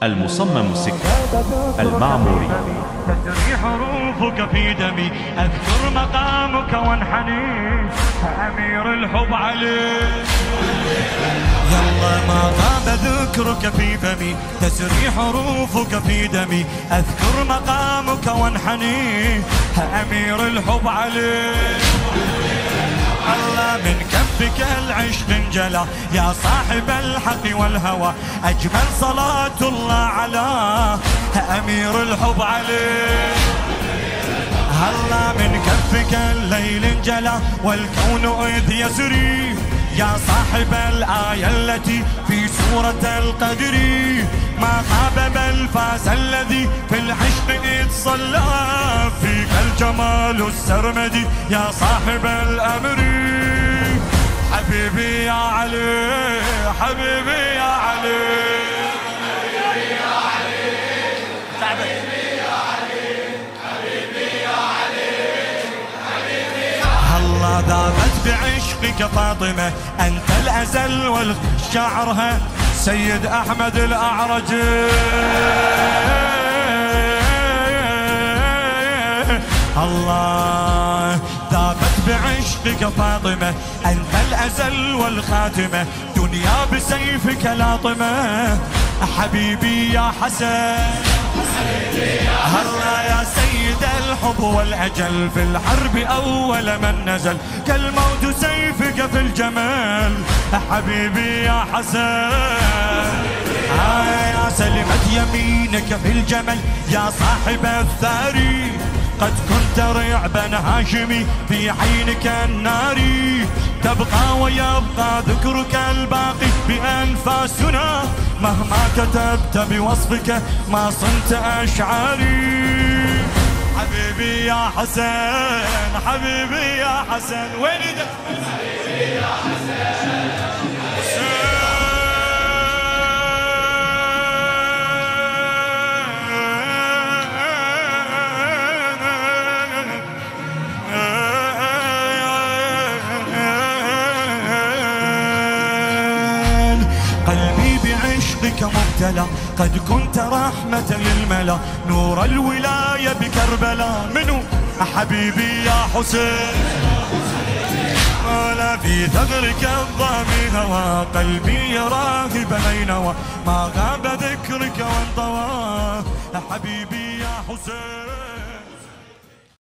المصمم السكة المعموري. تسري حروفك في دمي، أذكر مقامك وانحني، أمير الحب عليك. يلا ما غاب ذكرك في فمي، تسري حروفك في دمي، أذكر مقامك وانحني، أمير الحب عليك. الله من كفك العشق انجلى يا صاحب الحق والهوى، أجمل صلاة الله على أمير الحب عليك. هلا من كفك الليل انجلى والكون إذ يسري، يا صاحب الآية التي في سورة القدر، ما خاب بل فاز الذي في العشق إذ صلى، فيك الجمال السرمدي يا صاحب الأمر. حبيبي يا علي، حبيبي يا علي، حبيبي يا علي، حبيبي يا علي، حبيبي يا علي، حبيبي. هلا ذابت بعشقك فاطمة، أنت الأزل والشعرها سيد أحمد الأعرج. الله ذابت بعشقك فاطمة، أنت الأزل والخاتمة، دنيا بسيفك لاطمة. حبيبي يا حسن، هلا يا سيد الحب والأجل، في الحرب أول من نزل، كالموت سيفك في الجمال. حبيبي يا حسن، يا سلمت يمينك في الجمل يا صاحب الثاري، قد كنت رعبا هاشمي في عينك الناري، تبقى ويبقى ذكرك الباقي بأنفاسنا، مهما كتبت بوصفك ما صنت أشعاري. حبيبي يا حسن، حبيبي يا حسن، وين ده؟ حبيبي يا حسن، مبتلى، قد كنت رحمة للملا، نور الولاية بكربلاء. منو؟ حبيبي يا حسين، ولا في ثغرك الضامي هوى، قلبي يراهب بينوى، ما غاب ذكرك وانطوى. حبيبي يا حسين.